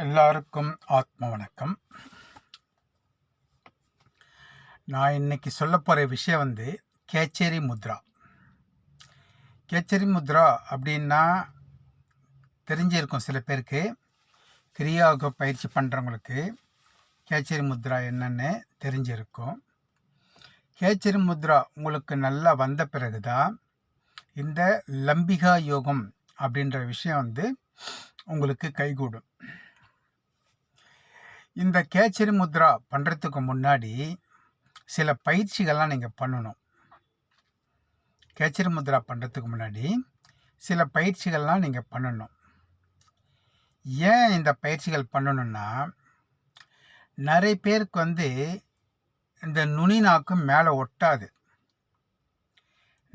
எல்லாருக்கும் ஆத்ம வணக்கம். நான் இன்னைக்கு சொல்ல போகிற விஷயம் கேச்சரி முத்ரா. கேச்சரி முத்ரா அப்படின்னா தெரிஞ்சிருக்கும் சில பேருக்கு. கிரியாயோக பயிற்சி பண்ணுறவங்களுக்கு கேச்சரி முத்ரா என்னன்னு தெரிஞ்சிருக்கும். கேச்சரி முத்ரா உங்களுக்கு நல்லா வந்த பிறகு தான் இந்த லம்பிகா யோகம் அப்படின்ற விஷயம் உங்களுக்கு கைகூடும். இந்த கேச்சரி முத்ரா பண்ணுறதுக்கு முன்னாடி சில பயிற்சிகள்லாம் நீங்கள் பண்ணணும். கேச்சரி முத்ரா பண்ணுறதுக்கு முன்னாடி சில பயிற்சிகள்லாம் நீங்கள் பண்ணணும். ஏன் இந்த பயிற்சிகள் பண்ணணும்னா, நிறைய பேருக்கு இந்த நுனி நாக்கு மேலே ஒட்டாது.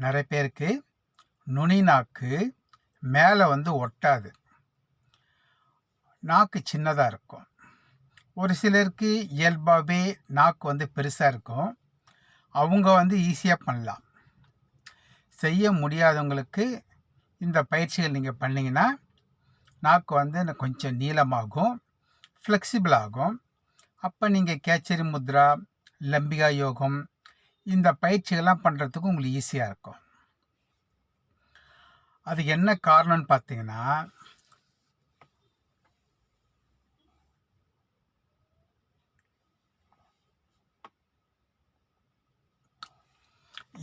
நிறைய பேருக்கு நுனி நாக்கு மேலே ஒட்டாது. நாக்கு சின்னதாக இருக்கும். ஒரு சிலருக்கு இயல்பாகவே நாக்கு பெருசாக இருக்கும். அவங்க ஈஸியாக பண்ணலாம். செய்ய முடியாதவங்களுக்கு இந்த பயிற்சிகள் நீங்கள் பண்ணிங்கன்னா நாக்கு கொஞ்சம் நீளமாகும், ஃப்ளெக்சிபிள் ஆகும். அப்போ நீங்கள் கேச்சரி முத்ரா, லம்பிகா யோகம் இந்த பயிற்சிகள்லாம் பண்ணுறதுக்கு உங்களுக்கு ஈஸியாக இருக்கும். அது என்ன காரணம்னு பார்த்தீங்கன்னா,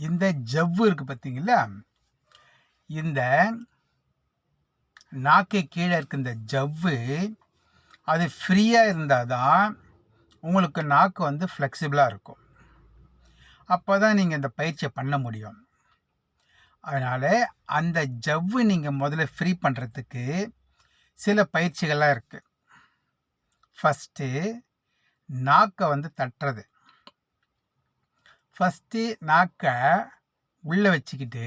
இந்த ஜவ்வு இருக்கு பார்த்தீங்களா, இந்த நாக்கு கீழே இருக்க இந்த ஜவ்வு அது ஃப்ரீயாக இருந்தால் தான் உங்களுக்கு நாக்கு ஃப்ளெக்சிபிளாக இருக்கும். அப்போ தான் நீங்கள் இந்த பயிற்சியை பண்ண முடியும். அதனால் அந்த ஜவ்வு நீங்கள் முதல்ல ஃப்ரீ பண்ணுறதுக்கு சில பயிற்சிகள்லாம் இருக்குது. ஃபஸ்ட்டு நாக்கை தட்டுறது. ஃபஸ்ட்டு நாக்கை உள்ளே வச்சுக்கிட்டு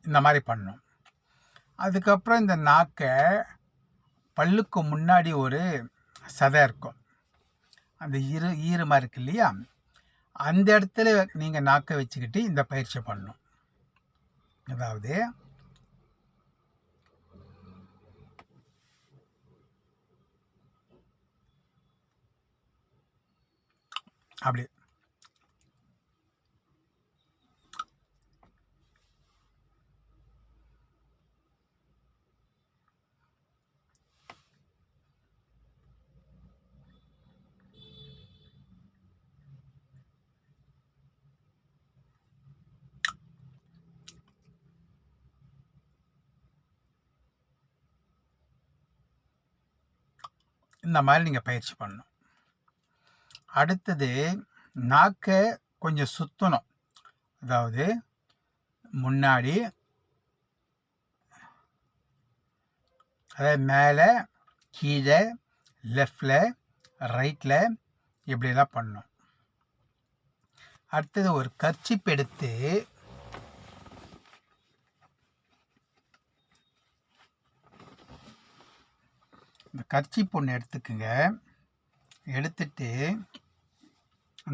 இந்த மாதிரி பண்ணணும். அதுக்கப்புறம் இந்த நாக்கை பல்லுக்கு முன்னாடி ஒரு சதை இருக்கும். அந்த ஈரமாக இருக்கு இல்லையா, அந்த இடத்துல நீங்கள் நாக்கை வச்சுக்கிட்டு இந்த பயிற்சி பண்ணணும். அதாவது அப்படி இந்த மாதிரி நீங்கள் பயிற்சி பண்ணணும். அடுத்தது நாக்கை கொஞ்சம் சுற்றணும். அதாவது முன்னாடி, அதாவது மேலே, கீழே, லெஃப்டில், ரைட்டில் இப்படிலாம் பண்ணணும். அடுத்தது ஒரு கர்ச்சிப் எடுத்து இந்த கர்ச்சிப் ஒன்று எடுத்துக்குங்க. எடுத்துட்டு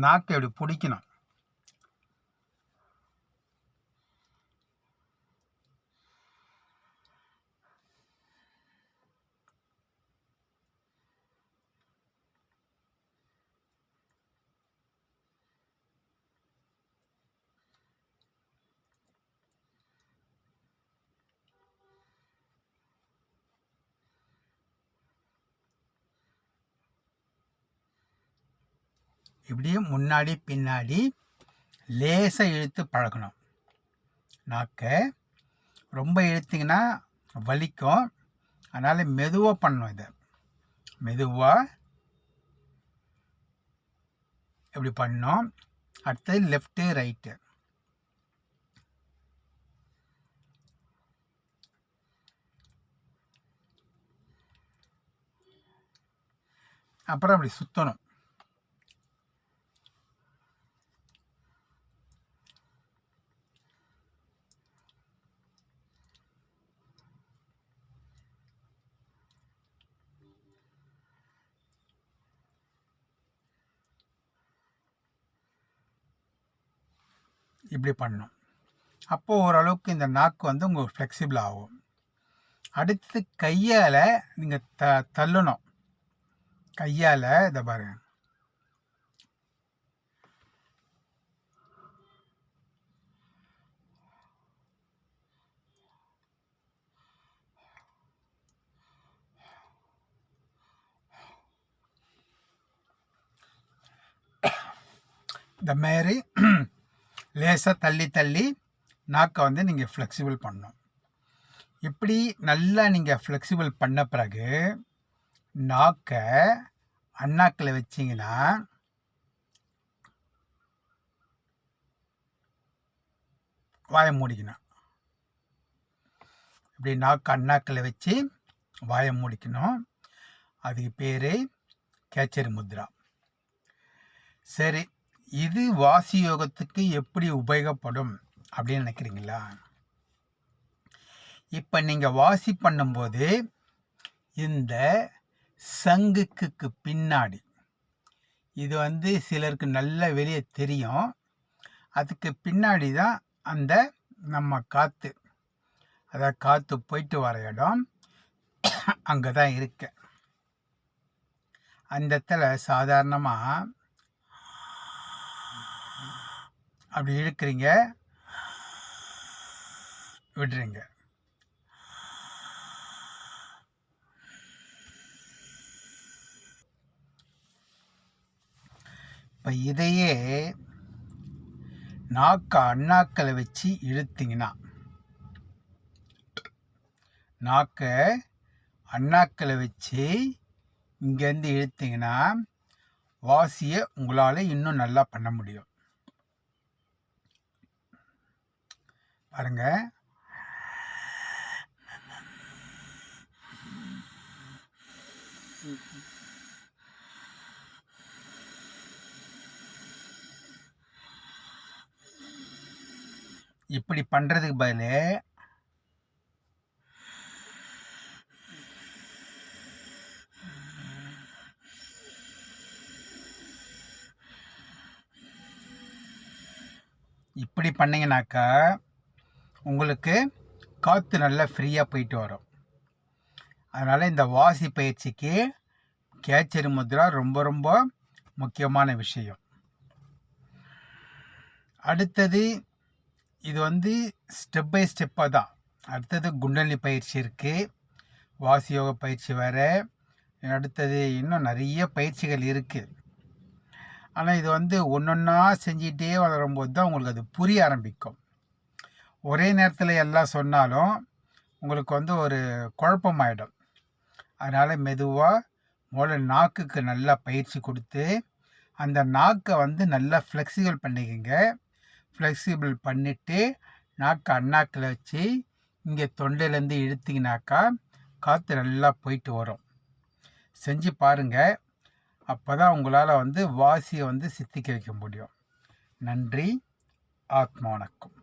நாக்கை இப்படி பிடிக்கணும். இப்படியே முன்னாடி பின்னாடி லேசாக இழுத்து பழகணும். நாக்கை ரொம்ப இழுத்திங்கன்னா வலிக்கும். அதனால் மெதுவாக பண்ணணும். இதை மெதுவாக இப்படி பண்ணணும். அடுத்தது லெஃப்ட்டு, ரைட்டு. அப்புறம் அப்படி சுற்றணும். இப்படி பண்ணணும். அப்போது ஓரளவுக்கு இந்த நாக்கு வந்து உங்களுக்கு ஃப்ளெக்சிபிள் ஆகும். அடுத்து கையால் நீங்கள் தள்ளணும். கையால் இதை பாருங்கள், இந்த மாதிரி லேசாக தள்ளி தள்ளி நாக்கை வந்து நீங்கள் ஃப்ளெக்சிபிள் பண்ணணும். இப்படி நல்லா நீங்கள் ஃப்ளெக்சிபிள் பண்ண பிறகு நாக்கை அண்ணாக்கில் வச்சிங்கன்னா வாயை மூடிக்கணும். இப்படி நாக்கு அண்ணாக்கில் வச்சு வாயை மூடிக்கணும். அதுக்கு பேர் கேச்சரி முத்ரா. சரி, இது வாசி யோகத்துக்கு எப்படி உபயோகப்படும் அப்படின்னு நினைக்கிறீங்களா? இப்போ நீங்கள் வாசி பண்ணும்போது இந்த சங்குக்கு பின்னாடி இது வந்து சிலருக்கு நல்ல வெளியே தெரியும். அதுக்கு பின்னாடி தான் அந்த நம்ம காற்று, அதாவது காற்று போயிட்டு வர இடம் அங்கே தான் இருக்கு. அந்த இடத்துல சாதாரணமாக அப்படி இழுக்கிறீங்க, விடுறீங்க. இப்போ இதையே நாக்கை அண்ணாக்களை வச்சு இழுத்தீங்கன்னா, நாக்கை அண்ணாக்களை வச்சு இங்கேருந்து இழுத்தீங்கன்னா வாசியை உங்களால் இன்னும் நல்லா பண்ண முடியும். பாருங்க, இப்படி பண்ணுறதுக்கு பதில் இப்படி பண்ணிங்கனாக்கா உங்களுக்கு காற்று நல்லா ஃப்ரீயாக போயிட்டு வரும். அதனால் இந்த வாசி பயிற்சிக்கு கேச்சரி முத்ரா ரொம்ப ரொம்ப முக்கியமான விஷயம். அடுத்தது இது வந்து ஸ்டெப் பை ஸ்டெப்பாக தான். அடுத்தது குண்டலினி பயிற்சி இருக்குது, வாசி யோக பயிற்சி வேறு, அடுத்தது இன்னும் நிறைய பயிற்சிகள் இருக்குது. ஆனால் இது வந்து ஒன்றொன்னா செஞ்சிகிட்டே வளரும்போது தான் உங்களுக்கு அது புரிய ஆரம்பிக்கும். ஒரே நேரத்தில் எல்லாம் சொன்னாலும் உங்களுக்கு வந்து ஒரு குழப்பமாயிடும். அதனால் மெதுவாக முதல்ல நாக்குக்கு நல்லா பயிற்சி கொடுத்து அந்த நாக்கை வந்து நல்லா ஃப்ளெக்சிபிள் பண்ணிக்கோங்க. ஃப்ளெக்சிபிள் பண்ணிவிட்டு நாக்கை அண்ணாக்கில் வச்சு இங்கே தொண்டையிலேருந்து இழுத்திங்கனாக்கா காற்று நல்லா போயிட்டு வரும். செஞ்சு பாருங்கள். அப்போ தான் உங்களால் வந்து வாசியை வந்து சித்திக்க வைக்க முடியும். நன்றி. ஆத்மா வணக்கம்.